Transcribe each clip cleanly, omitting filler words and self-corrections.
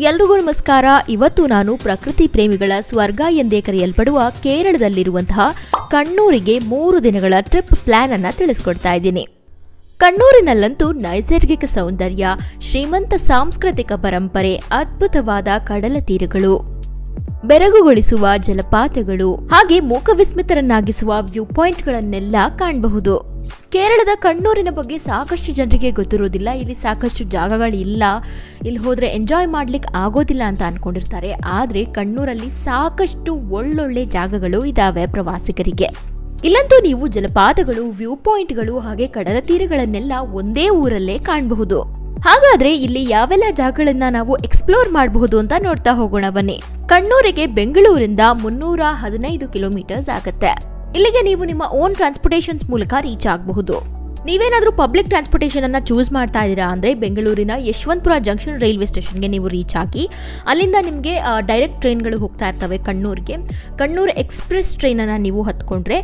ಎಲ್ರಿಗೂ ನಮಸ್ಕಾರ. ಇವತ್ತು ನಾನು ಪ್ರಕೃತಿ ಪ್ರೇಮಿಗಳ ಸ್ವರ್ಗ ಎಂದೇ ಕರೆಯಲ್ಪಡುವ ಕೇರಳದಲ್ಲಿರುವಂತಹ ಕಣ್ಣೂರಿಗೆ 3 ದಿನಗಳ ಟ್ರಿಪ್ ಪ್ಲಾನ್ ಅನ್ನು ತಿಳಿಸ್ಕೊಡ್ತಾ ಇದ್ದೀನಿ. ಕಣ್ಣೂರಿನಲ್ಲಂತೂ ನೈಸರ್ಗಿಕ ಸೌಂದರ್ಯ, ಶ್ರೀಮಂತ ಸಾಂಸ್ಕೃತಿಕ ಪರಂಪರೆ, ಅದ್ಭುತವಾದ ಕಡಲ ತೀರಗಳು, ಬೆರಗುಗೊಳಿಸುವ ಜಲಪಾತಗಳು ಹಾಗೆ ಮೂಕವಿಸ್ಮಿತರನ್ನಾಗಿಸುವ ವ್ಯೂ ಪಾಯಿಂಟ್ಗಳನ್ನೆಲ್ಲ ಕಾಣಬಹುದು. ಕೇರಳದ ಕಣ್ಣೂರಿನ ಬಗ್ಗೆ ಸಾಕಷ್ಟು ಜನರಿಗೆ ಗೊತ್ತಿರೋದಿಲ್ಲ. ಇಲ್ಲಿ ಸಾಕಷ್ಟು ಜಾಗಗಳಿಲ್ಲ, ಇಲ್ಲಿ ಹೋದ್ರೆ ಎಂಜಾಯ್ ಮಾಡ್ಲಿಕ್ಕೆ ಆಗೋದಿಲ್ಲ ಅಂತ ಅನ್ಕೊಂಡಿರ್ತಾರೆ. ಆದ್ರೆ ಕಣ್ಣೂರಲ್ಲಿ ಸಾಕಷ್ಟು ಒಳ್ಳೊಳ್ಳೆ ಜಾಗಗಳು ಇದಾವೆ ಪ್ರವಾಸಿಗರಿಗೆ. ಇಲ್ಲಂತೂ ನೀವು ಜಲಪಾತಗಳು, ವ್ಯೂ ಪಾಯಿಂಟ್ಗಳು ಹಾಗೆ ಕಡಲ ತೀರಗಳನ್ನೆಲ್ಲ ಒಂದೇ ಊರಲ್ಲೇ ಕಾಣಬಹುದು. ಹಾಗಾದ್ರೆ ಇಲ್ಲಿ ಯಾವೆಲ್ಲ ಜಾಗಗಳನ್ನ ನಾವು ಎಕ್ಸ್ಪ್ಲೋರ್ ಮಾಡಬಹುದು ಅಂತ ನೋಡ್ತಾ ಹೋಗೋಣ ಬನ್ನಿ. ಕಣ್ಣೂರಿಗೆ ಬೆಂಗಳೂರಿಂದ 315 ಕಿಲೋಮೀಟರ್ಸ್ ಆಗುತ್ತೆ. ಇಲ್ಲಿಗೆ ನೀವು ನಿಮ್ಮ ಓನ್ ಟ್ರಾನ್ಸ್ಪೋರ್ಟೇಷನ್ಸ್ ಮೂಲಕ ರೀಚ್ ಆಗಬಹುದು. ನೀವೇನಾದ್ರೂ ಪಬ್ಲಿಕ್ ಟ್ರಾನ್ಸ್ಪೋರ್ಟೇಷನ್ ಅನ್ನ ಚೂಸ್ ಮಾಡ್ತಾ ಇದ್ದೀರಾ ಅಂದ್ರೆ ಬೆಂಗಳೂರಿನ ಯಶವಂತಪುರ ಜಂಕ್ಷನ್ ರೈಲ್ವೆ ಸ್ಟೇಷನ್ಗೆ ನೀವು ರೀಚ್ ಆಗಿ ಅಲ್ಲಿಂದ ನಿಮಗೆ ಡೈರೆಕ್ಟ್ ಟ್ರೈನ್ಗಳು ಹೋಗ್ತಾ ಇರ್ತವೆ ಕಣ್ಣೂರಿಗೆ. ಕಣ್ಣೂರು ಎಕ್ಸ್ಪ್ರೆಸ್ ಟ್ರೈನ್ ಅನ್ನ ನೀವು ಹತ್ಕೊಂಡ್ರೆ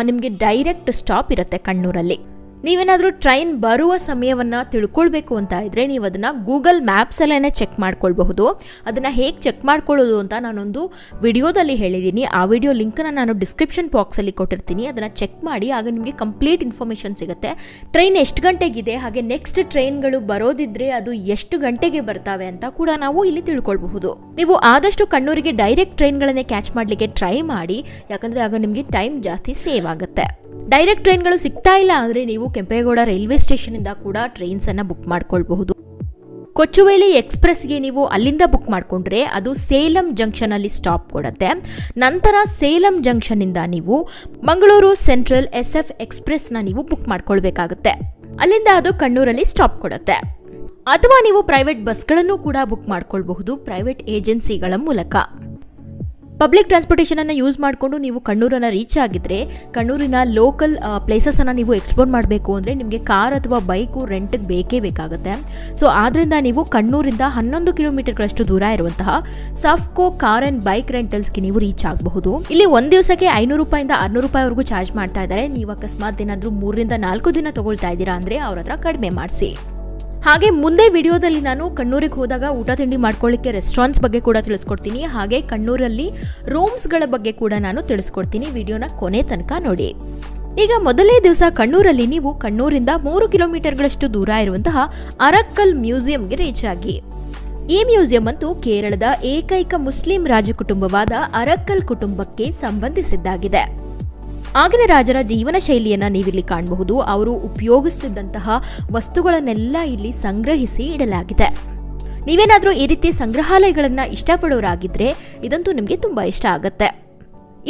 ನಿಮಗೆ ಡೈರೆಕ್ಟ್ ಸ್ಟಾಪ್ ಇರುತ್ತೆ ಕಣ್ಣೂರಲ್ಲಿ. ನೀವೇನಾದ್ರೂ ಟ್ರೈನ್ ಬರುವ ಸಮಯವನ್ನ ತಿಳ್ಕೊಳ್ಬೇಕು ಅಂತ ಇದ್ರೆ ನೀವು ಅದನ್ನ ಗೂಗಲ್ ಮ್ಯಾಪ್ಸ್ ಅಲ್ಲೇನೆ ಚೆಕ್ ಮಾಡ್ಕೊಳ್ಬಹುದು. ಅದನ್ನ ಹೇಗೆ ಚೆಕ್ ಮಾಡ್ಕೊಳ್ಳೋದು ಅಂತ ನಾನೊಂದು ವಿಡಿಯೋದಲ್ಲಿ ಹೇಳಿದ್ದೀನಿ. ಆ ವಿಡಿಯೋ ಲಿಂಕ್ನ ನಾನು ಡಿಸ್ಕ್ರಿಪ್ಷನ್ ಬಾಕ್ಸ್ ಅಲ್ಲಿ ಕೊಟ್ಟಿರ್ತೀನಿ. ಅದನ್ನ ಚೆಕ್ ಮಾಡಿ, ಆಗ ನಿಮಗೆ ಕಂಪ್ಲೀಟ್ ಇನ್ಫಾರ್ಮೇಶನ್ ಸಿಗುತ್ತೆ. ಟ್ರೈನ್ ಎಷ್ಟು ಗಂಟೆಗಿದೆ, ಹಾಗೆ ನೆಕ್ಸ್ಟ್ ಟ್ರೈನ್ಗಳು ಬರೋದಿದ್ರೆ ಅದು ಎಷ್ಟು ಗಂಟೆಗೆ ಬರ್ತಾವೆ ಅಂತ ಕೂಡ ನಾವು ಇಲ್ಲಿ ತಿಳ್ಕೊಳ್ಬಹುದು. ನೀವು ಆದಷ್ಟು ಕಣ್ಣೂರಿಗೆ ಡೈರೆಕ್ಟ್ ಟ್ರೈನ್ಗಳನ್ನೇ ಕ್ಯಾಚ್ ಮಾಡ್ಲಿಕ್ಕೆ ಟ್ರೈ ಮಾಡಿ, ಯಾಕಂದ್ರೆ ಆಗ ನಿಮಗೆ ಟೈಮ್ ಜಾಸ್ತಿ ಸೇವ್ ಆಗುತ್ತೆ. ಡೈರೆಕ್ಟ್ ಟ್ರೈನ್ಗಳು ಸಿಗ್ತಾ ಇಲ್ಲ ಅಂದ್ರೆ ನೀವು ಕೆಂಪೇಗೌಡ ರೈಲ್ವೆ ಸ್ಟೇಷನ್ ಇಂದ ಕೂಡ ಟ್ರೈನ್ಸ್ ಅನ್ನ ಬುಕ್ ಮಾಡ್ಕೊಳ್ಬಹುದು. ಕೊಚ್ಚುವೇಳಿ ಎಕ್ಸ್ಪ್ರೆಸ್ಗೆ ನೀವು ಅಲ್ಲಿಂದ ಬುಕ್ ಮಾಡ್ಕೊಂಡ್ರೆ ಅದು ಸೇಲಂ ಜಂಕ್ಷನ್ ಅಲ್ಲಿ ಸ್ಟಾಪ್ ಕೊಡುತ್ತೆ. ನಂತರ ಸೇಲಂ ಜಂಕ್ಷನ್ ಇಂದ ನೀವು ಮಂಗಳೂರು ಸೆಂಟ್ರಲ್ SF ಎಕ್ಸ್ಪ್ರೆಸ್ ನ ನೀವು ಬುಕ್ ಮಾಡ್ಕೊಳ್ಬೇಕಾಗುತ್ತೆ. ಅಲ್ಲಿಂದ ಅದು ಕಣ್ಣೂರಲ್ಲಿ ಸ್ಟಾಪ್ ಕೊಡುತ್ತೆ. ಅಥವಾ ನೀವು ಪ್ರೈವೇಟ್ ಬಸ್ಗಳನ್ನು ಕೂಡ ಬುಕ್ ಮಾಡ್ಕೊಳ್ಬಹುದು ಪ್ರೈವೇಟ್ ಏಜೆನ್ಸಿಗಳ ಮೂಲಕ. ಪಬ್ಲಿಕ್ ಟ್ರಾನ್ಸ್ಪೋರ್ಟೇಷನ್ ಅನ್ನು ಯೂಸ್ ಮಾಡಿಕೊಂಡು ನೀವು ಕಣ್ಣೂರನ್ನ ರೀಚ್ ಆಗಿದ್ರೆ ಕಣ್ಣೂರಿನ ಲೋಕಲ್ ಪ್ಲೇಸಸ್ ಅನ್ನ ನೀವು ಎಕ್ಸ್ಪ್ಲೋರ್ ಮಾಡಬೇಕು ಅಂದ್ರೆ ನಿಮಗೆ ಕಾರ್ ಅಥವಾ ಬೈಕು ರೆಂಟ್ಗೆ ಬೇಕೇ ಬೇಕಾಗುತ್ತೆ. ಸೊ ಆದ್ರಿಂದ ನೀವು ಕಣ್ಣೂರಿಂದ 11 ಕಿಲೋಮೀಟರ್ಗಳಷ್ಟು ದೂರ ಇರುವಂತಹ ಸಫ್ಕೋ ಕಾರ್ ಅಂಡ್ ಬೈಕ್ ರೆಂಟಲ್ಸ್ಗೆ ನೀವು ರೀಚ್ ಆಗಬಹುದು. ಇಲ್ಲಿ ಒಂದ್ ದಿವಸಕ್ಕೆ 500 ರೂಪಾಯಿಂದ 600 ರೂಪಾಯಿವರೆಗೂ ಚಾರ್ಜ್ ಮಾಡ್ತಾ ಇದ್ದಾರೆ. ನೀವು ಅಕಸ್ಮಾತ್ ಏನಾದ್ರೂ 3 ರಿಂದ 4 ದಿನ ತಗೊಳ್ತಾ ಇದ್ದೀರಾ ಅಂದ್ರೆ ಅವ್ರ ಹತ್ರ ಕಡಿಮೆ ಮಾಡಿಸಿ. ಹಾಗೆ ಮುಂದೆ ವಿಡಿಯೋದಲ್ಲಿ ನಾನು ಕಣ್ಣೂರಿಗೆ ಹೋದಾಗ ಊಟ ತಿಂಡಿ ಮಾಡ್ಕೊಳ್ಳಿಕ್ಕೆ ರೆಸ್ಟೋರೆಂಟ್ಸ್ ಬಗ್ಗೆ ಕೂಡ ತಿಳಿಸ್ಕೊಡ್ತೀನಿ. ಹಾಗೆ ಕಣ್ಣೂರಲ್ಲಿ ರೂಮ್ಸ್ಗಳ ಬಗ್ಗೆ ಕೂಡ ನಾನು ತಿಳಿಸ್ಕೊಡ್ತೀನಿ. ವಿಡಿಯೋನ ಕೊನೆ ತನಕ ನೋಡಿ. ಈಗ ಮೊದಲನೇ ದಿವಸ ಕಣ್ಣೂರಲ್ಲಿ ನೀವು ಕಣ್ಣೂರಿಂದ 3 ಕಿಲೋಮೀಟರ್ಗಳಷ್ಟು ದೂರ ಇರುವಂತಹ ಅರಕ್ಕಲ್ ಮ್ಯೂಸಿಯಂಗೆ ರೀಚ್ ಆಗಿ. ಈ ಮ್ಯೂಸಿಯಂ ಅಂತೂ ಕೇರಳದ ಏಕೈಕ ಮುಸ್ಲಿಂ ರಾಜಕುಟುಂಬವಾದ ಅರಕ್ಕಲ್ ಕುಟುಂಬಕ್ಕೆ ಸಂಬಂಧಿಸಿದ್ದಾಗಿದೆ. ಆಗಿನ ರಾಜರ ಜೀವನ ಶೈಲಿಯನ್ನ ನೀವಿಲ್ಲಿ ಕಾಣಬಹುದು. ಅವರು ಉಪಯೋಗಿಸುತ್ತಿದ್ದಂತಹ ವಸ್ತುಗಳನ್ನೆಲ್ಲ ಇಲ್ಲಿ ಸಂಗ್ರಹಿಸಿ ಇಡಲಾಗಿದೆ. ನೀವೇನಾದ್ರೂ ಈ ರೀತಿ ಸಂಗ್ರಹಾಲಯಗಳನ್ನ ಇಷ್ಟಪಡೋರಾಗಿದ್ರೆ ಇದಂತೂ ನಿಮಗೆ ತುಂಬಾ ಇಷ್ಟ ಆಗುತ್ತೆ.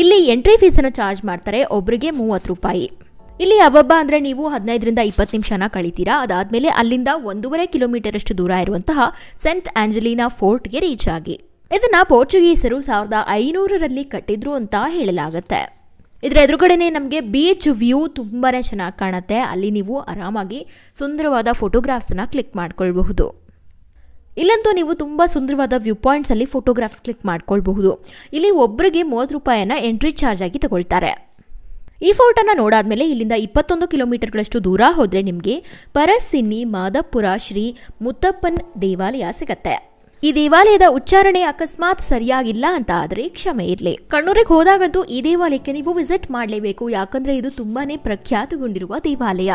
ಇಲ್ಲಿ ಎಂಟ್ರಿ ಫೀಸ್ ಅನ್ನು ಚಾರ್ಜ್ ಮಾಡ್ತಾರೆ, ಒಬ್ಬರಿಗೆ 30 ರೂಪಾಯಿ. ಇಲ್ಲಿ ಹಬ್ಬ ಅಂದ್ರೆ ನೀವು 15 ರಿಂದ 20 ನಿಮಿಷನ ಕಳಿತೀರಾ. ಅದಾದ್ಮೇಲೆ ಅಲ್ಲಿಂದ 1.5 ಕಿಲೋಮೀಟರ್ ಅಷ್ಟು ದೂರ ಇರುವಂತಹ ಸೆಂಟ್ ಆಂಜಲೀನಾ ಫೋರ್ಟ್ಗೆ ರೀಚ್ ಆಗಿ. ಇದನ್ನ ಪೋರ್ಚುಗೀಸರು 1500ರಲ್ಲಿ ಕಟ್ಟಿದ್ರು ಅಂತ ಹೇಳಲಾಗುತ್ತೆ. ಇದರ ಎದುರುಗಡೆನೆ ನಮಗೆ ಬೀಚ್ ವ್ಯೂ ತುಂಬಾನೇ ಚೆನ್ನಾಗಿ ಕಾಣುತ್ತೆ. ಅಲ್ಲಿ ನೀವು ಆರಾಮಾಗಿ ಸುಂದರವಾದ ಫೋಟೋಗ್ರಾಫ್ಸ್ನ ಕ್ಲಿಕ್ ಮಾಡ್ಕೊಳ್ಬಹುದು. ಇಲ್ಲಂತೂ ನೀವು ತುಂಬಾ ಸುಂದರವಾದ ವ್ಯೂ ಪಾಯಿಂಟ್ಸ್ ಅಲ್ಲಿ ಫೋಟೋಗ್ರಾಫ್ಸ್ ಕ್ಲಿಕ್ ಮಾಡ್ಕೊಳ್ಬಹುದು. ಇಲ್ಲಿ ಒಬ್ಬರಿಗೆ 30 ರೂಪಾಯಿಯನ್ನ ಎಂಟ್ರಿ ಚಾರ್ಜ್ ಆಗಿ ತಗೊಳ್ತಾರೆ. ಈ ಫೋರ್ಟ್ ಅನ್ನ ನೋಡಾದ್ಮೇಲೆ ಇಲ್ಲಿಂದ 21 ಕಿಲೋಮೀಟರ್ಗಳಷ್ಟು ದೂರ ಹೋದ್ರೆ ನಿಮಗೆ ಪರಸಿನ್ನಿ ಮಾದಪುರ ಶ್ರೀ ಮುತ್ತಪ್ಪನ್ ದೇವಾಲಯ ಸಿಗತ್ತೆ. ಈ ದೇವಾಲಯದ ಉಚ್ಚಾರಣೆ ಅಕಸ್ಮಾತ್ ಸರಿಯಾಗಿಲ್ಲ ಅಂತ ಆದ್ರೆ ಕ್ಷಮೆ ಇರ್ಲಿ. ಕಣ್ಣೂರಿಗೆ ಹೋದಾಗಂತೂ ಈ ದೇವಾಲಯಕ್ಕೆ ನೀವು ವಿಸಿಟ್ ಮಾಡಲೇಬೇಕು, ಯಾಕಂದ್ರೆ ಇದು ತುಂಬಾನೇ ಪ್ರಖ್ಯಾತಗೊಂಡಿರುವ ದೇವಾಲಯ.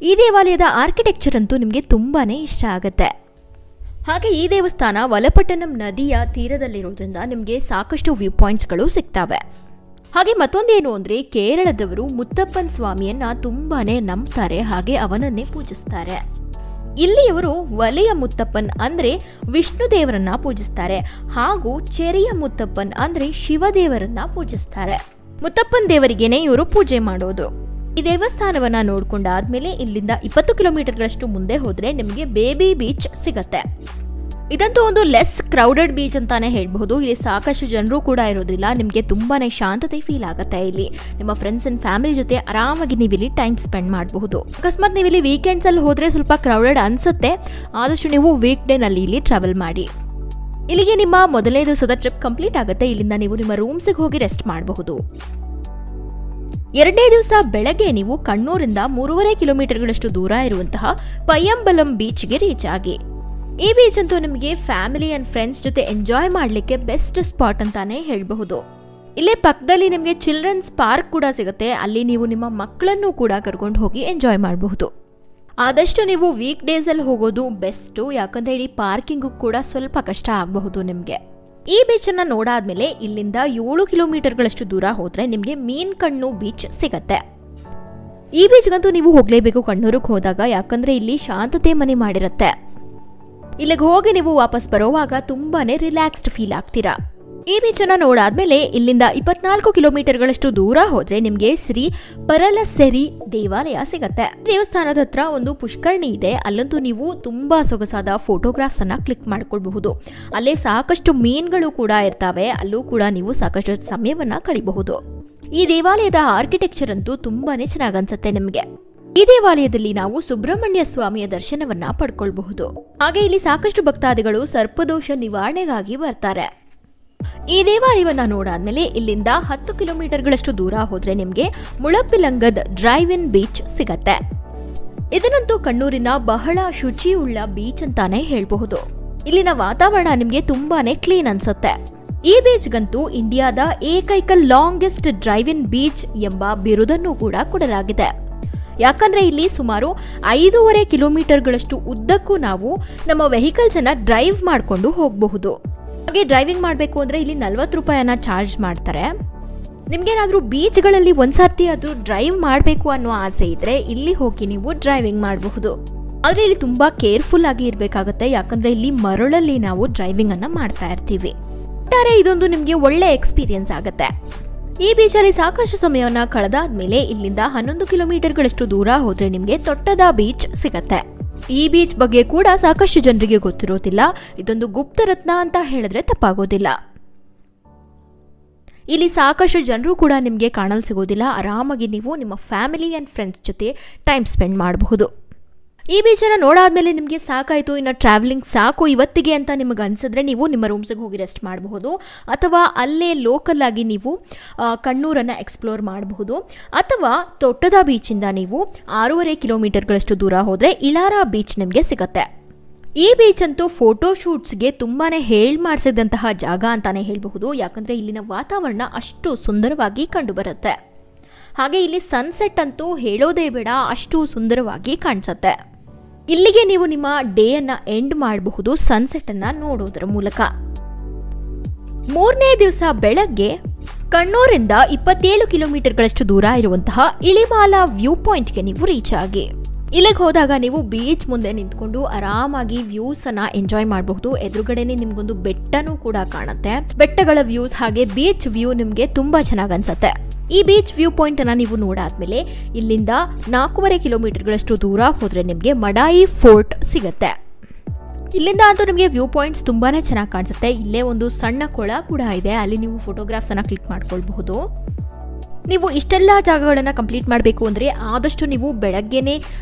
ಈ ದೇವಾಲಯದ ಆರ್ಕಿಟೆಕ್ಚರ್ ಅಂತೂ ನಿಮಗೆ ತುಂಬಾನೇ ಇಷ್ಟ ಆಗುತ್ತೆ. ಹಾಗೆ ಈ ದೇವಸ್ಥಾನ ವಲಪಟ್ಟಣಂ ನದಿಯ ತೀರದಲ್ಲಿರೋದ್ರಿಂದ ನಿಮಗೆ ಸಾಕಷ್ಟು ವ್ಯೂ ಪಾಯಿಂಟ್ಸ್ಗಳು ಸಿಗ್ತವೆ. ಹಾಗೆ ಮತ್ತೊಂದೇನು ಅಂದ್ರೆ ಕೇರಳದವರು ಮುತ್ತಪ್ಪನ್ ಸ್ವಾಮಿಯನ್ನ ತುಂಬಾನೇ ನಂಬ್ತಾರೆ, ಹಾಗೆ ಅವನನ್ನೇ ಪೂಜಿಸ್ತಾರೆ. ಇಲ್ಲಿಯವರು ವಲೆಯ ಮುತ್ತಪ್ಪನ್ ಅಂದ್ರೆ ವಿಷ್ಣು ದೇವರನ್ನ ಪೂಜಿಸ್ತಾರೆ, ಹಾಗೂ ಚೆರಿಯ ಮುತ್ತಪ್ಪನ್ ಅಂದ್ರೆ ಶಿವದೇವರನ್ನ ಪೂಜಿಸ್ತಾರೆ. ಮುತ್ತಪ್ಪನ್ ದೇವರಿಗೇನೆ ಇವರು ಪೂಜೆ ಮಾಡೋದು. ಈ ದೇವಸ್ಥಾನವನ್ನ ನೋಡ್ಕೊಂಡಾದ್ಮೇಲೆ ಇಲ್ಲಿಂದ 20 ಕಿಲೋಮೀಟರ್ಗಳಷ್ಟು ಮುಂದೆ ಹೋದ್ರೆ ನಿಮಗೆ ಬೇಬಿ ಬೀಚ್ ಸಿಗತ್ತೆ. ಇದಂತೂ ಒಂದು ಲೆಸ್ ಕ್ರೌಡೆಡ್ ಬೀಚ್ ಅಂತಾನೆ ಹೇಳ್ಬಹುದು. ಇಲ್ಲಿ ಸಾಕಷ್ಟು ಜನರು ಕೂಡ ಇರೋದಿಲ್ಲ, ನಿಮಗೆ ತುಂಬಾನೇ ಶಾಂತತೆ ಫೀಲ್ ಆಗುತ್ತೆ. ಇಲ್ಲಿ ನಿಮ್ಮ ಫ್ರೆಂಡ್ಸ್ ಅಂಡ್ ಫ್ಯಾಮಿಲಿ ಜೊತೆ ಆರಾಮಾಗಿ ನೀವು ಇಲ್ಲಿ ಟೈಮ್ ಸ್ಪೆಂಡ್ ಮಾಡಬಹುದು. ಅಕಸ್ಮಾತ್ ನೀವು ಇಲ್ಲಿ ವೀಕೆಂಡ್ಸ್ ಅಲ್ಲಿ ಹೋದ್ರೆ ಸ್ವಲ್ಪ ಕ್ರೌಡೆಡ್ ಅನ್ಸುತ್ತೆ, ಆದಷ್ಟು ನೀವು ವೀಕ್ ಡೇ ನಲ್ಲಿ ಇಲ್ಲಿ ಟ್ರಾವೆಲ್ ಮಾಡಿ. ಇಲ್ಲಿಗೆ ನಿಮ್ಮ ಮೊದಲನೇ ದಿವಸದ ಟ್ರಿಪ್ ಕಂಪ್ಲೀಟ್ ಆಗುತ್ತೆ. ಇಲ್ಲಿಂದ ನೀವು ನಿಮ್ಮ ರೂಮ್ಸ್ಗೆ ಹೋಗಿ ರೆಸ್ಟ್ ಮಾಡಬಹುದು. ಎರಡನೇ ದಿವಸ ಬೆಳಗ್ಗೆ ನೀವು ಕಣ್ಣೂರಿಂದ 3.5 ಕಿಲೋಮೀಟರ್ಗಳಷ್ಟು ದೂರ ಇರುವಂತಹ ಪಯ್ಯಂಬಲಂ ಬೀಚ್ಗೆ ರೀಚ್ ಆಗಿ. ಈ ಬೀಚ್ ಅಂತೂ ನಿಮಗೆ ಫ್ಯಾಮಿಲಿ ಅಂಡ್ ಫ್ರೆಂಡ್ಸ್ ಜೊತೆ ಎಂಜಾಯ್ ಮಾಡಲಿಕ್ಕೆ ಬೆಸ್ಟ್ ಸ್ಪಾಟ್ ಅಂತಾನೆ ಹೇಳಬಹುದು. ಇಲ್ಲೇ ಪಕ್ಕದಲ್ಲಿ ನಿಮಗೆ ಚಿಲ್ಡ್ರನ್ಸ್ ಪಾರ್ಕ್ ಕೂಡ ಸಿಗುತ್ತೆ. ಅಲ್ಲಿ ನೀವು ನಿಮ್ಮ ಮಕ್ಕಳನ್ನು ಕೂಡ ಕರ್ಕೊಂಡು ಹೋಗಿ ಎಂಜಾಯ್ ಮಾಡಬಹುದು. ಆದಷ್ಟು ನೀವು ವೀಕ್ ಡೇಸಲ್ಲಿ ಹೋಗೋದು ಬೆಸ್ಟು, ಯಾಕಂದರೆ ಇಲ್ಲಿ ಪಾರ್ಕಿಂಗು ಕೂಡ ಸ್ವಲ್ಪ ಕಷ್ಟ ಆಗಬಹುದು ನಿಮಗೆ. ಈ ಬೀಚನ್ನು ನೋಡಾದ್ಮೇಲೆ ಇಲ್ಲಿಂದ 7 ಕಿಲೋಮೀಟರ್ಗಳಷ್ಟು ದೂರ ಹೋದರೆ ನಿಮಗೆ ಮೀನ್ಕಣ್ಣು ಬೀಚ್ ಸಿಗತ್ತೆ. ಈ ಬೀಚ್ಗಂತೂ ನೀವು ಹೋಗಲೇಬೇಕು ಕಣ್ಣೂರಿಗೆ ಹೋದಾಗ, ಯಾಕಂದರೆ ಇಲ್ಲಿ ಶಾಂತತೆ ಮನೆ ಮಾಡಿರುತ್ತೆ. ಇಲ್ಲಿಗೆ ಹೋಗಿ ನೀವು ವಾಪಸ್ ಬರೋವಾಗ ತುಂಬಾನೇ ರಿಲ್ಯಾಕ್ಸ್ಡ್ ಫೀಲ್ ಆಗ್ತೀರಾ. ಈ ಬೀಚನ್ನು ನೋಡಾದ್ಮೇಲೆ ಇಲ್ಲಿಂದ 24 ಕಿಲೋಮೀಟರ್ಗಳಷ್ಟು ದೂರ ಹೋದ್ರೆ ನಿಮಗೆ ಶ್ರೀ ಪರಲಸೆರಿ ದೇವಾಲಯ ಸಿಗತ್ತೆ. ದೇವಸ್ಥಾನದ ಹತ್ರ ಒಂದು ಪುಷ್ಕರಣಿ ಇದೆ. ಅಲ್ಲಂತೂ ನೀವು ತುಂಬಾ ಸೊಗಸಾದ ಫೋಟೋಗ್ರಾಫ್ಸ್ ಅನ್ನ ಕ್ಲಿಕ್ ಮಾಡ್ಕೊಳ್ಬಹುದು. ಅಲ್ಲೇ ಸಾಕಷ್ಟು ಮೀನುಗಳು ಕೂಡ ಇರ್ತವೆ. ಅಲ್ಲೂ ಕೂಡ ನೀವು ಸಾಕಷ್ಟು ಸಮಯವನ್ನ ಕಳಿಬಹುದು. ಈ ದೇವಾಲಯದ ಆರ್ಕಿಟೆಕ್ಚರ್ ಅಂತೂ ತುಂಬಾನೇ ಚೆನ್ನಾಗಿ ಅನ್ಸುತ್ತೆ ನಿಮಗೆ. ಈ ದೇವಾಲಯದಲ್ಲಿ ನಾವು ಸುಬ್ರಹ್ಮಣ್ಯ ಸ್ವಾಮಿಯ ದರ್ಶನವನ್ನ ಪಡ್ಕೊಳ್ಬಹುದು. ಹಾಗೆ ಇಲ್ಲಿ ಸಾಕಷ್ಟು ಭಕ್ತಾದಿಗಳು ಸರ್ಪದೋಷ ನಿವಾರಣೆಗಾಗಿ ಬರ್ತಾರೆ. ಈ ದೇವಾಲಯವನ್ನ ನೋಡಾದ್ಮೇಲೆ ಇಲ್ಲಿಂದ 10 ಕಿಲೋಮೀಟರ್ಗಳಷ್ಟು ದೂರ ಹೋದ್ರೆ ನಿಮ್ಗೆ ಮುಳಪಿಲಂಗದ್ ಡ್ರೈವ್ ಇನ್ ಬೀಚ್ ಸಿಗತ್ತೆ. ಇದನ್ನಂತೂ ಕಣ್ಣೂರಿನ ಬಹಳ ಶುಚಿಯುಳ್ಳ ಬೀಚ್ ಅಂತಾನೆ ಹೇಳಬಹುದು. ಇಲ್ಲಿನ ವಾತಾವರಣ ನಿಮ್ಗೆ ತುಂಬಾನೇ ಕ್ಲೀನ್ ಅನ್ಸುತ್ತೆ. ಈ ಬೀಚ್ಗಂತೂ ಇಂಡಿಯಾದ ಏಕೈಕ ಲಾಂಗೆಸ್ಟ್ ಡ್ರೈವ್ ಇನ್ ಬೀಚ್ ಎಂಬ ಬಿರುದನ್ನು ಕೂಡ ಕೊಡಲಾಗಿದೆ. ಯಾಕಂದ್ರೆ ಇಲ್ಲಿ ಸುಮಾರು 5.5 ಕಿಲೋಮೀಟರ್ಗಳಷ್ಟು ಉದ್ದಕ್ಕೂ ನಾವು ನಮ್ಮ ವೆಹಿಕಲ್ಸ್ ಅನ್ನ ಡ್ರೈವ್ ಮಾಡಿಕೊಂಡು ಹೋಗಬಹುದು. ಹಾಗೆ ಡ್ರೈವಿಂಗ್ ಮಾಡಬೇಕು ಅಂದ್ರೆ ಇಲ್ಲಿ 40 ರೂಪಾಯಿಯನ್ನ ಚಾರ್ಜ್ ಮಾಡ್ತಾರೆ. ನಿಮ್ಗೇನಾದ್ರೂ ಬೀಚ್ಗಳಲ್ಲಿ ಒಂದ್ಸರ್ತಿ ಆದ್ರೂ ಡ್ರೈವ್ ಮಾಡಬೇಕು ಅನ್ನೋ ಆಸೆ ಇದ್ರೆ ಇಲ್ಲಿ ಹೋಗಿ ನೀವು ಡ್ರೈವಿಂಗ್ ಮಾಡಬಹುದು. ಆದ್ರೆ ಇಲ್ಲಿ ತುಂಬಾ ಕೇರ್ಫುಲ್ ಆಗಿ ಇರಬೇಕಾಗುತ್ತೆ, ಯಾಕಂದ್ರೆ ಇಲ್ಲಿ ಮರಳಲ್ಲಿ ನಾವು ಡ್ರೈವಿಂಗ್ ಅನ್ನ ಮಾಡ್ತಾ ಇರ್ತೀವಿ. ಒಟ್ಟಾರೆ ಇದೊಂದು ನಿಮ್ಗೆ ಒಳ್ಳೆ ಎಕ್ಸ್ಪೀರಿಯನ್ಸ್ ಆಗುತ್ತೆ. ಈ ಬೀಚಲ್ಲಿ ಸಾಕಷ್ಟು ಸಮಯವನ್ನ ಕಳೆದಾದ್ಮೇಲೆ ಇಲ್ಲಿಂದ 11 ಕಿಲೋಮೀಟರ್ಗಳಷ್ಟು ದೂರ ಹೋದ್ರೆ ನಿಮ್ಗೆ ತೊಟ್ಟದ ಬೀಚ್ ಸಿಗತ್ತೆ. ಈ ಬೀಚ್ ಬಗ್ಗೆ ಕೂಡ ಸಾಕಷ್ಟು ಜನರಿಗೆ ಗೊತ್ತಿರೋದಿಲ್ಲ. ಇದೊಂದು ಗುಪ್ತರತ್ನ ಅಂತ ಹೇಳಿದ್ರೆ ತಪ್ಪಾಗೋದಿಲ್ಲ. ಇಲ್ಲಿ ಸಾಕಷ್ಟು ಜನರು ಕೂಡ ನಿಮಗೆ ಕಾಣಲು ಸಿಗೋದಿಲ್ಲ. ಆರಾಮಾಗಿ ನೀವು ನಿಮ್ಮ ಫ್ಯಾಮಿಲಿ ಅಂಡ್ ಫ್ರೆಂಡ್ಸ್ ಜೊತೆ ಟೈಮ್ ಸ್ಪೆಂಡ್ ಮಾಡಬಹುದು. ಈ ಬೀಚನ್ನು ನೋಡಾದ್ಮೇಲೆ ನಿಮಗೆ ಸಾಕಾಯಿತು, ಇನ್ನು ಟ್ರಾವೆಲಿಂಗ್ ಸಾಕು ಇವತ್ತಿಗೆ ಅಂತ ನಿಮಗೆ ಅನಿಸಿದ್ರೆ ನೀವು ನಿಮ್ಮ ರೂಮ್ಸಿಗೆ ಹೋಗಿ ರೆಸ್ಟ್ ಮಾಡಬಹುದು. ಅಥವಾ ಅಲ್ಲೇ ಲೋಕಲ್ ಆಗಿ ನೀವು ಕಣ್ಣೂರನ್ನು ಎಕ್ಸ್ಪ್ಲೋರ್ ಮಾಡಬಹುದು. ಅಥವಾ ತೊಟ್ಟದ ಬೀಚಿಂದ ನೀವು 6.5 ಕಿಲೋಮೀಟರ್ಗಳಷ್ಟು ದೂರ ಹೋದರೆ ಇಳಾರ ಬೀಚ್ ನಿಮಗೆ ಸಿಗುತ್ತೆ. ಈ ಬೀಚ್ ಅಂತೂ ಫೋಟೋ ಶೂಟ್ಸ್ಗೆ ತುಂಬಾ ಮಾಡಿಸಿದಂತಹ ಜಾಗ ಅಂತಾನೆ ಹೇಳಬಹುದು. ಯಾಕಂದರೆ ಇಲ್ಲಿನ ವಾತಾವರಣ ಅಷ್ಟು ಸುಂದರವಾಗಿ ಕಂಡುಬರುತ್ತೆ. ಹಾಗೆ ಇಲ್ಲಿ ಸನ್ಸೆಟ್ ಅಂತೂ ಹೇಳೋದೇ ಬೇಡ, ಅಷ್ಟು ಸುಂದರವಾಗಿ ಕಾಣಿಸುತ್ತೆ. ಇಲ್ಲಿಗೆ ನೀವು ನಿಮ್ಮ ಡೇ ಅನ್ನ ಎಂಡ್ ಮಾಡಬಹುದು ಸನ್ಸೆಟ್ ಅನ್ನ ನೋಡೋದರ ಮೂಲಕ. 3ನೇ ದಿವಸ ಬೆಳಗ್ಗೆ ಕಣ್ಣೂರಿಂದ 27 ಕಿಲೋಮೀಟರ್ಗಳಷ್ಟು ದೂರ ಇರುವಂತಹ ಇಳಿಮಾಲ ವ್ಯೂ ಪಾಯಿಂಟ್ಗೆ ನೀವು ರೀಚ್ ಆಗಿ. ಇಲ್ಲಿಗೆ ಹೋದಾಗ ನೀವು ಬೀಚ್ ಮುಂದೆ ನಿಂತ್ಕೊಂಡು ಆರಾಮಾಗಿ ವ್ಯೂಸ್ ಅನ್ನ ಎಂಜಾಯ್ ಮಾಡಬಹುದು. ಎದುರುಗಡೆನೆ ನಿಮ್ಗೊಂದು ಬೆಟ್ಟನೂ ಕೂಡ ಕಾಣುತ್ತೆ. ಬೆಟ್ಟಗಳ ವ್ಯೂಸ್ ಹಾಗೆ ಬೀಚ್ ವ್ಯೂ ನಿಮ್ಗೆ ತುಂಬಾ ಚೆನ್ನಾಗಿ ಅನ್ಸುತ್ತೆ. ಈ ಬೀಚ್ ವ್ಯೂ ಪಾಯಿಂಟ್ ಅನ್ನ ನೀವು ನೋಡಾದ್ಮೇಲೆ ಇಲ್ಲಿಂದ 4.5 ಕಿಲೋಮೀಟರ್ಗಳಷ್ಟು ದೂರ ಹೋದ್ರೆ ನಿಮಗೆ ಮಡಾಯಿ ಫೋರ್ಟ್ ಸಿಗುತ್ತೆ. ಇಲ್ಲಿಂದ ಅಂತೂ ನಿಮಗೆ ವ್ಯೂ ಪಾಯಿಂಟ್ಸ್ ತುಂಬಾನೇ ಚೆನ್ನಾಗಿ ಕಾಣಿಸುತ್ತೆ. ಇಲ್ಲೇ ಒಂದು ಸಣ್ಣ ಕೊಳ ಕೂಡ ಇದೆ, ಅಲ್ಲಿ ನೀವು ಫೋಟೋಗ್ರಾಫ್ಸ್ ಅನ್ನ ಕ್ಲಿಕ್ ಮಾಡ್ಕೊಳ್ಬಹುದು. ನೀವು ಇಷ್ಟೆಲ್ಲ ಜಾಗಗಳನ್ನು ಕಂಪ್ಲೀಟ್ ಮಾಡಬೇಕು ಅಂದರೆ ಆದಷ್ಟು ನೀವು ಬೆಳಗ್ಗೆನೇ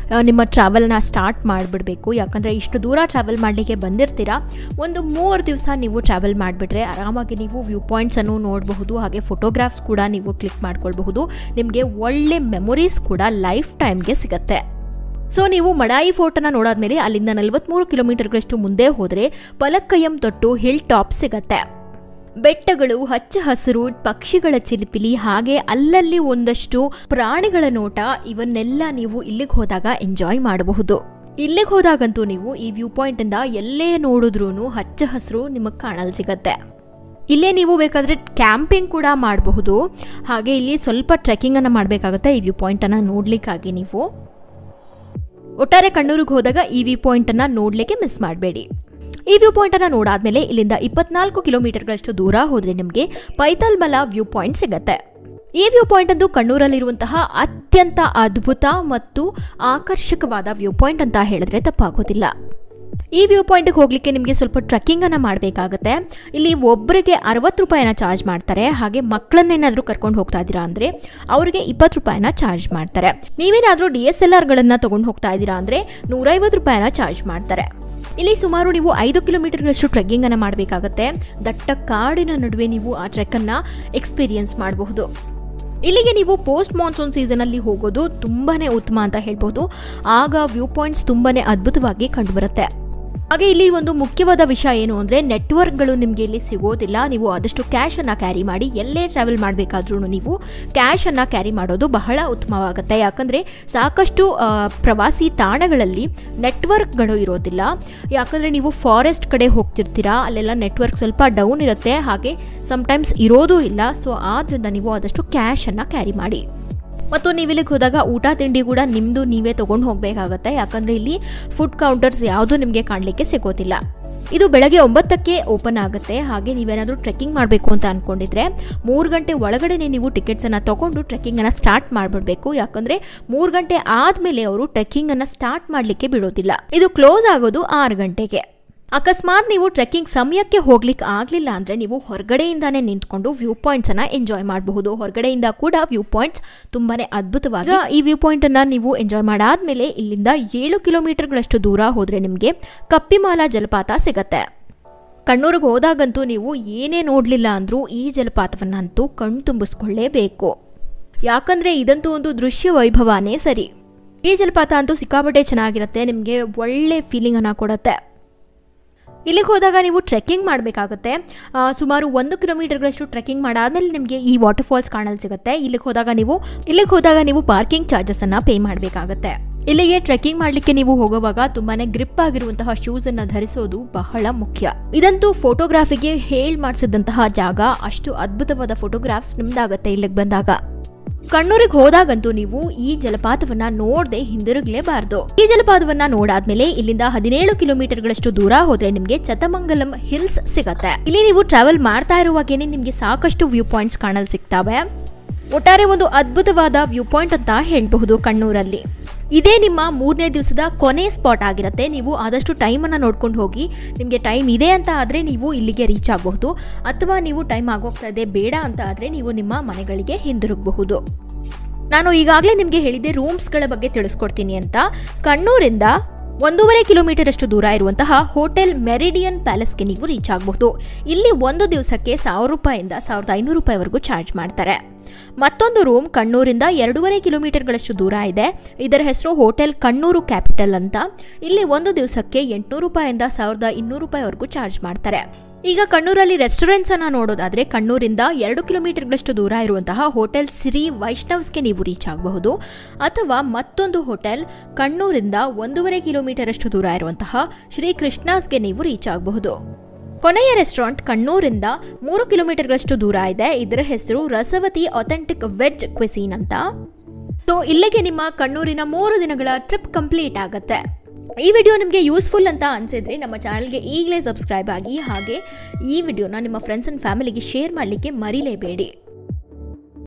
ನಿಮ್ಮ ಟ್ರಾವೆಲ್ನ ಸ್ಟಾರ್ಟ್ ಮಾಡಿಬಿಡಬೇಕು. ಯಾಕಂದರೆ ಇಷ್ಟು ದೂರ ಟ್ರಾವೆಲ್ ಮಾಡಲಿಕ್ಕೆ ಬಂದಿರ್ತೀರಾ, ಒಂದು 3 ದಿವಸ ನೀವು ಟ್ರಾವೆಲ್ ಮಾಡಿಬಿಟ್ರೆ ಆರಾಮಾಗಿ ನೀವು ವ್ಯೂ ಪಾಯಿಂಟ್ಸನ್ನು ನೋಡಬಹುದು. ಹಾಗೆ ಫೋಟೋಗ್ರಾಫ್ಸ್ ಕೂಡ ನೀವು ಕ್ಲಿಕ್ ಮಾಡ್ಕೊಳ್ಬಹುದು. ನಿಮಗೆ ಒಳ್ಳೆ ಮೆಮೊರೀಸ್ ಕೂಡ ಲೈಫ್ ಟೈಮ್ಗೆ ಸಿಗುತ್ತೆ. ಸೊ ನೀವು ಮಡಾಯಿ ಫೋರ್ಟನ್ನು ನೋಡಾದ್ಮೇಲೆ ಅಲ್ಲಿಂದ 43 ಕಿಲೋಮೀಟರ್ಗಳಷ್ಟು ಮುಂದೆ ಹೋದರೆ ಪಲಕ್ಕಯಂ ತೊಟ್ಟು ಹಿಲ್ ಟಾಪ್ ಸಿಗತ್ತೆ. ಬೆಟ್ಟಗಳು, ಹಚ್ಚ ಹಸಿರು, ಪಕ್ಷಿಗಳ ಚಿಲಿಪಿಲಿ, ಹಾಗೆ ಅಲ್ಲಲ್ಲಿ ಒಂದಷ್ಟು ಪ್ರಾಣಿಗಳ ನೋಟ, ಇವನ್ನೆಲ್ಲ ನೀವು ಇಲ್ಲಿಗೆ ಹೋದಾಗ ಎಂಜಾಯ್ ಮಾಡಬಹುದು. ಇಲ್ಲಿಗೆ ಹೋದಾಗಂತೂ ನೀವು ಈ ವ್ಯೂ ಪಾಯಿಂಟ್ ಇಂದ ಎಲ್ಲೇ ನೋಡಿದ್ರೂ ಹಚ್ಚ ಹಸಿರು ನಿಮಗೆ ಕಾಣಲು ಸಿಗತ್ತೆ. ಇಲ್ಲೇ ನೀವು ಬೇಕಾದರೆ ಕ್ಯಾಂಪಿಂಗ್ ಕೂಡ ಮಾಡಬಹುದು. ಹಾಗೆ ಇಲ್ಲಿ ಸ್ವಲ್ಪ ಟ್ರೆಕ್ಕಿಂಗ್ ಅನ್ನು ಮಾಡಬೇಕಾಗುತ್ತೆ ಈ ವ್ಯೂ ಪಾಯಿಂಟ್ ಅನ್ನ ನೋಡ್ಲಿಕ್ಕಾಗಿ. ನೀವು ಒಟ್ಟಾರೆ ಕಣ್ಣೂರಿಗೆ ಹೋದಾಗ ಈ ವ್ಯೂ ಪಾಯಿಂಟ್ ಅನ್ನ ನೋಡ್ಲಿಕ್ಕೆ ಮಿಸ್ ಮಾಡಬೇಡಿ. ಈ ವ್ಯೂ ಪಾಯಿಂಟ್ ಅನ್ನ ನೋಡಾದ್ಮೇಲೆ ಇಲ್ಲಿಂದ 24 ಕಿಲೋಮೀಟರ್ಗಳಷ್ಟು ದೂರ ಹೋದ್ರೆ ನಿಮಗೆ ಪೈತಲ್ಮಲ ವ್ಯೂ ಪಾಯಿಂಟ್ ಸಿಗತ್ತೆ. ಈ ವ್ಯೂ ಪಾಯಿಂಟ್ ಅಂತೂ ಕಣ್ಣೂರಲ್ಲಿರುವಂತಹ ಅತ್ಯಂತ ಅದ್ಭುತ ಮತ್ತು ಆಕರ್ಷಕವಾದ ವ್ಯೂ ಪಾಯಿಂಟ್ ಅಂತ ಹೇಳಿದ್ರೆ ತಪ್ಪಾಗೋದಿಲ್ಲ. ಈ ವ್ಯೂ ಪಾಯಿಂಟ್ಗೆ ಹೋಗ್ಲಿಕ್ಕೆ ನಿಮಗೆ ಸ್ವಲ್ಪ ಟ್ರೆಕ್ಕಿಂಗ್ ಅನ್ನ ಮಾಡಬೇಕಾಗುತ್ತೆ. ಇಲ್ಲಿ ಒಬ್ಬರಿಗೆ 60 ರೂಪಾಯಿನ ಚಾರ್ಜ್ ಮಾಡ್ತಾರೆ. ಹಾಗೆ ಮಕ್ಕಳನ್ನೇನಾದ್ರೂ ಕರ್ಕೊಂಡು ಹೋಗ್ತಾ ಇದ್ದೀರಾ ಅಂದ್ರೆ ಅವರಿಗೆ 20 ರೂಪಾಯಿನ ಚಾರ್ಜ್ ಮಾಡ್ತಾರೆ. ನೀವೇನಾದ್ರೂ DSLRಗಳನ್ನ ತಗೊಂಡು ಹೋಗ್ತಾ ಇದ್ದೀರಾ ಅಂದ್ರೆ 150 ರೂಪಾಯಿನ ಚಾರ್ಜ್ ಮಾಡ್ತಾರೆ. ಇಲ್ಲಿ ಸುಮಾರು ನೀವು 5 ಕಿಲೋಮೀಟರ್ಗಳಷ್ಟು ಟ್ರೆಕ್ಕಿಂಗ್ ಅನ್ನ ಮಾಡಬೇಕಾಗುತ್ತೆ. ದಟ್ಟ ಕಾಡಿನ ನಡುವೆ ನೀವು ಆ ಟ್ರೆಕ್ ಅನ್ನ ಎಕ್ಸ್ಪೀರಿಯನ್ಸ್ ಮಾಡಬಹುದು. ಇಲ್ಲಿಗೆ ನೀವು ಪೋಸ್ಟ್ ಮಾನ್ಸೂನ್ ಸೀಸನ್ ಅಲ್ಲಿ ಹೋಗೋದು ತುಂಬಾನೇ ಉತ್ತಮ ಅಂತ ಹೇಳ್ಬಹುದು. ಆಗ ವ್ಯೂ ಪಾಯಿಂಟ್ಸ್ ತುಂಬಾನೇ ಅದ್ಭುತವಾಗಿ ಕಂಡುಬರುತ್ತೆ. ಹಾಗೆ ಇಲ್ಲಿ ಒಂದು ಮುಖ್ಯವಾದ ವಿಷಯ ಏನು ಅಂದರೆ ನೆಟ್ವರ್ಕ್ಗಳು ನಿಮಗೆ ಇಲ್ಲಿ ಸಿಗೋದಿಲ್ಲ. ನೀವು ಆದಷ್ಟು ಕ್ಯಾಶನ್ನು ಕ್ಯಾರಿ ಮಾಡಿ. ಎಲ್ಲೇ ಟ್ರಾವೆಲ್ ಮಾಡಬೇಕಾದ್ರೂ ನೀವು ಕ್ಯಾಶನ್ನು ಕ್ಯಾರಿ ಮಾಡೋದು ಬಹಳ ಉತ್ತಮವಾಗುತ್ತೆ. ಯಾಕಂದರೆ ಸಾಕಷ್ಟು ಪ್ರವಾಸಿ ತಾಣಗಳಲ್ಲಿ ನೆಟ್ವರ್ಕ್ಗಳು ಇರೋದಿಲ್ಲ. ಯಾಕಂದರೆ ನೀವು ಫಾರೆಸ್ಟ್ ಕಡೆ ಹೋಗ್ತಿರ್ತೀರಾ, ಅಲ್ಲೆಲ್ಲ ನೆಟ್ವರ್ಕ್ ಸ್ವಲ್ಪ ಡೌನ್ ಇರುತ್ತೆ, ಹಾಗೆ ಸಮ್ಟೈಮ್ಸ್ ಇರೋದೂ ಇಲ್ಲ. ಸೊ ಆದ್ದರಿಂದ ನೀವು ಆದಷ್ಟು ಕ್ಯಾಶನ್ನು ಕ್ಯಾರಿ ಮಾಡಿ. ಮತ್ತು ನೀವು ಇಲ್ಲಿಗೆ ಹೋದಾಗ ಊಟ ತಿಂಡಿ ಕೂಡ ನಿಮ್ಮದು ನೀವೇ ತೊಗೊಂಡು ಹೋಗಬೇಕಾಗತ್ತೆ. ಯಾಕಂದರೆ ಇಲ್ಲಿ ಫುಡ್ ಕೌಂಟರ್ಸ್ ಯಾವುದೂ ನಿಮಗೆ ಕಾಣಲಿಕ್ಕೆ ಸಿಗೋದಿಲ್ಲ. ಇದು ಬೆಳಗ್ಗೆ 9ಕ್ಕೆ ಓಪನ್ ಆಗುತ್ತೆ. ಹಾಗೆ ನೀವೇನಾದರೂ ಟ್ರೆಕ್ಕಿಂಗ್ ಮಾಡಬೇಕು ಅಂತ ಅಂದ್ಕೊಂಡಿದ್ರೆ 3 ಗಂಟೆ ಒಳಗಡೆ ನೀವು ಟಿಕೆಟ್ಸನ್ನು ತೊಗೊಂಡು ಟ್ರೆಕ್ಕಿಂಗನ್ನು ಸ್ಟಾರ್ಟ್ ಮಾಡಿಬಿಡಬೇಕು. ಯಾಕಂದರೆ 3 ಗಂಟೆ ಆದಮೇಲೆ ಅವರು ಟ್ರೆಕ್ಕಿಂಗನ್ನು ಸ್ಟಾರ್ಟ್ ಮಾಡಲಿಕ್ಕೆ ಬಿಡೋದಿಲ್ಲ. ಇದು ಕ್ಲೋಸ್ ಆಗೋದು 6 ಗಂಟೆಗೆ. ಅಕಸ್ಮಾತ್ ನೀವು ಟ್ರೆಕ್ಕಿಂಗ್ ಸಮಯಕ್ಕೆ ಹೋಗ್ಲಿಕ್ಕೆ ಆಗಲಿಲ್ಲ ಅಂದರೆ ನೀವು ಹೊರಗಡೆಯಿಂದಾನೇ ನಿಂತ್ಕೊಂಡು ವ್ಯೂ ಪಾಯಿಂಟ್ಸನ್ನು ಎಂಜಾಯ್ ಮಾಡಬಹುದು. ಹೊರಗಡೆಯಿಂದ ಕೂಡ ವ್ಯೂ ಪಾಯಿಂಟ್ಸ್ ತುಂಬಾ ಅದ್ಭುತವಾಗಿ. ಈ ವ್ಯೂ ಪಾಯಿಂಟನ್ನು ನೀವು ಎಂಜಾಯ್ ಮಾಡಾದ್ಮೇಲೆ ಇಲ್ಲಿಂದ 7 ಕಿಲೋಮೀಟರ್ಗಳಷ್ಟು ದೂರ ಹೋದರೆ ನಿಮಗೆ ಕಪ್ಪಿಮಾಲ ಜಲಪಾತ ಸಿಗತ್ತೆ. ಕಣ್ಣೂರಿಗೆ ಹೋದಾಗಂತೂ ನೀವು ಏನೇ ನೋಡಲಿಲ್ಲ ಅಂದರೂ ಈ ಜಲಪಾತವನ್ನಂತೂ ಕಣ್ಣು ತುಂಬಿಸ್ಕೊಳ್ಳೇಬೇಕು. ಯಾಕಂದರೆ ಇದಂತೂ ಒಂದು ದೃಶ್ಯ ವೈಭವನೇ ಸರಿ. ಈ ಜಲಪಾತ ಅಂತೂ ಸಿಕ್ಕಾಪಟ್ಟೆ ಚೆನ್ನಾಗಿರುತ್ತೆ, ನಿಮಗೆ ಒಳ್ಳೆ ಫೀಲಿಂಗನ್ನು ಕೊಡುತ್ತೆ. ಇಲ್ಲಿಗೆ ಹೋದಾಗ ನೀವು ಟ್ರೆಕ್ಕಿಂಗ್ ಮಾಡಬೇಕಾಗುತ್ತೆ. ಸುಮಾರು 1 ಕಿಲೋಮೀಟರ್ಗಳಷ್ಟು ಟ್ರೆಕ್ಕಿಂಗ್ ಮಾಡಾದ್ಮೇಲೆ ನಿಮಗೆ ಈ ವಾಟರ್ ಫಾಲ್ಸ್ ಕಾಣಲು ಸಿಗುತ್ತೆ. ಇಲ್ಲಿಗೆ ಹೋದಾಗ ನೀವು ಪಾರ್ಕಿಂಗ್ ಚಾರ್ಜಸನ್ನು ಪೇ ಮಾಡಬೇಕಾಗುತ್ತೆ. ಇಲ್ಲಿಗೆ ಟ್ರೆಕ್ಕಿಂಗ್ ಮಾಡಲಿಕ್ಕೆ ನೀವು ಹೋಗುವಾಗ ತುಂಬಾನೇ ಗ್ರಿಪ್ ಆಗಿರುವಂತಹ ಶೂಸ್ ಅನ್ನು ಧರಿಸೋದು ಬಹಳ ಮುಖ್ಯ. ಇದಂತೂ ಫೋಟೋಗ್ರಾಫಿಗೆ ಮಾಡಿಸಿದಂತಹ ಜಾಗ. ಅಷ್ಟು ಅದ್ಭುತವಾದ ಫೋಟೋಗ್ರಾಫ್ಸ್ ನಿಮ್ದಾಗತ್ತೆ ಇಲ್ಲಿಗೆ ಬಂದಾಗ. ಕಣ್ಣೂರಿಗೆ ಹೋದಾಗಂತೂ ನೀವು ಈ ಜಲಪಾತವನ್ನ ನೋಡದೆ ಹಿಂದಿರುಗಲೇಬಾರದು. ಈ ಜಲಪಾತವನ್ನ ನೋಡಾದ್ಮೇಲೆ ಇಲ್ಲಿಂದ 17 ಕಿಲೋಮೀಟರ್ಗಳಷ್ಟು ದೂರ ಹೋದ್ರೆ ನಿಮಗೆ ಚತಮಂಗಲಂ ಹಿಲ್ಸ್ ಸಿಗತ್ತೆ. ಇಲ್ಲಿ ನೀವು ಟ್ರಾವೆಲ್ ಮಾಡ್ತಾ ಇರುವಾಗೇನೆ ನಿಮಗೆ ಸಾಕಷ್ಟು ವ್ಯೂ ಪಾಯಿಂಟ್ಸ್ ಕಾಣಲು ಸಿಗ್ತವೆ. ಒಟ್ಟಾರೆ ಒಂದು ಅದ್ಭುತವಾದ ವ್ಯೂ ಪಾಯಿಂಟ್ ಅಂತ ಹೇಳಬಹುದು ಕಣ್ಣೂರಲ್ಲಿ. ಇದೇ ನಿಮ್ಮ 3ನೇ ದಿವಸದ ಕೊನೆ ಸ್ಪಾಟ್ ಆಗಿರುತ್ತೆ. ನೀವು ಆದಷ್ಟು ಟೈಮನ್ನು ನೋಡ್ಕೊಂಡು ಹೋಗಿ. ನಿಮಗೆ ಟೈಮ್ ಇದೆ ಅಂತ ಆದರೆ ನೀವು ಇಲ್ಲಿಗೆ ರೀಚ್ ಆಗಬಹುದು, ಅಥವಾ ನೀವು ಟೈಮ್ ಆಗೋಗ್ತಾ ಇದೆ ಬೇಡ ಅಂತ ಆದರೆ ನೀವು ನಿಮ್ಮ ಮನೆಗಳಿಗೆ ಹಿಂದಿರುಗಬಹುದು. ನಾನು ಈಗಾಗಲೇ ನಿಮಗೆ ಹೇಳಿದ್ದೆ ರೂಮ್ಸ್ಗಳ ಬಗ್ಗೆ ತಿಳಿಸ್ಕೊಡ್ತೀನಿ ಅಂತ. ಕಣ್ಣೂರಿಂದ 1.5 ಕಿಲೋಮೀಟರ್ ಅಷ್ಟು ದೂರ ಇರುವಂತಹ ಹೋಟೆಲ್ ಮೆರಿಡಿಯನ್ ಪ್ಯಾಲೇಸ್ಗೆ ನೀವು ರೀಚ್ ಆಗಬಹುದು. ಇಲ್ಲಿ ಒಂದು ದಿವಸಕ್ಕೆ 1000 ರೂಪಾಯಿಂದ 1500 ರೂಪಾಯಿವರೆಗೂ ಚಾರ್ಜ್ ಮಾಡ್ತಾರೆ. ಮತ್ತೊಂದು ರೂಮ್ ಕಣ್ಣೂರಿಂದ 2.5 ಕಿಲೋಮೀಟರ್ಗಳಷ್ಟು ದೂರ ಇದೆ. ಇದರ ಹೆಸರು ಹೋಟೆಲ್ ಕಣ್ಣೂರು ಕ್ಯಾಪಿಟಲ್ ಅಂತ. ಇಲ್ಲಿ ಒಂದು ದಿವಸಕ್ಕೆ 800 ರೂಪಾಯಿಂದ 1200 ರೂಪಾಯಿವರೆಗೂ ಚಾರ್ಜ್ ಮಾಡ್ತಾರೆ. ಈಗ ಕಣ್ಣೂರಲ್ಲಿ ರೆಸ್ಟೋರೆಂಟ್ಸ್ ಅನ್ನ ನೋಡೋದಾದ್ರೆ ಕಣ್ಣೂರಿಂದ 2 ಕಿಲೋಮೀಟರ್ಗಳಷ್ಟು ದೂರ ಇರುವಂತಹ ಹೋಟೆಲ್ ಶ್ರೀ ವೈಷ್ಣವ್ಸ್ಗೆ ನೀವು ರೀಚ್ ಆಗಬಹುದು, ಅಥವಾ ಮತ್ತೊಂದು ಹೋಟೆಲ್ ಕಣ್ಣೂರಿಂದ 1.5 ಕಿಲೋಮೀಟರ್ ಅಷ್ಟು ದೂರ ಇರುವಂತಹ ಶ್ರೀ ಕೃಷ್ಣಾಸ್ಗೆ ನೀವು ರೀಚ್ ಆಗಬಹುದು. ಕೊನೆಯ ರೆಸ್ಟೋರೆಂಟ್ ಕಣ್ಣೂರಿಂದ 3 ಕಿಲೋಮೀಟರ್ಗಳಷ್ಟು ದೂರ ಇದೆ. ಇದರ ಹೆಸರು ರಸವತಿ ಅಥೆಂಟಿಕ್ ವೆಜ್ ಕ್ವಿಸೀನ್ ಅಂತ. ಸೊ ಇಲ್ಲಿಗೆ ನಿಮ್ಮ ಕಣ್ಣೂರಿನ 3 ದಿನಗಳ ಟ್ರಿಪ್ ಕಂಪ್ಲೀಟ್ ಆಗುತ್ತೆ. ಈ ವಿಡಿಯೋ ನಿಮಗೆ ಯೂಸ್ಫುಲ್ ಅಂತ ಅನಿಸಿದ್ರೆ ನಮ್ಮ ಚಾನಲ್ಗೆ ಈಗಲೇ ಸಬ್ಸ್ಕ್ರೈಬ್ ಆಗಿ. ಹಾಗೆ ಈ ವಿಡಿಯೋನ ನಿಮ್ಮ ಫ್ರೆಂಡ್ಸ್ ಆ್ಯಂಡ್ ಫ್ಯಾಮಿಲಿಗೆ ಶೇರ್ ಮಾಡಲಿಕ್ಕೆ ಮರಿಲೇಬೇಡಿ.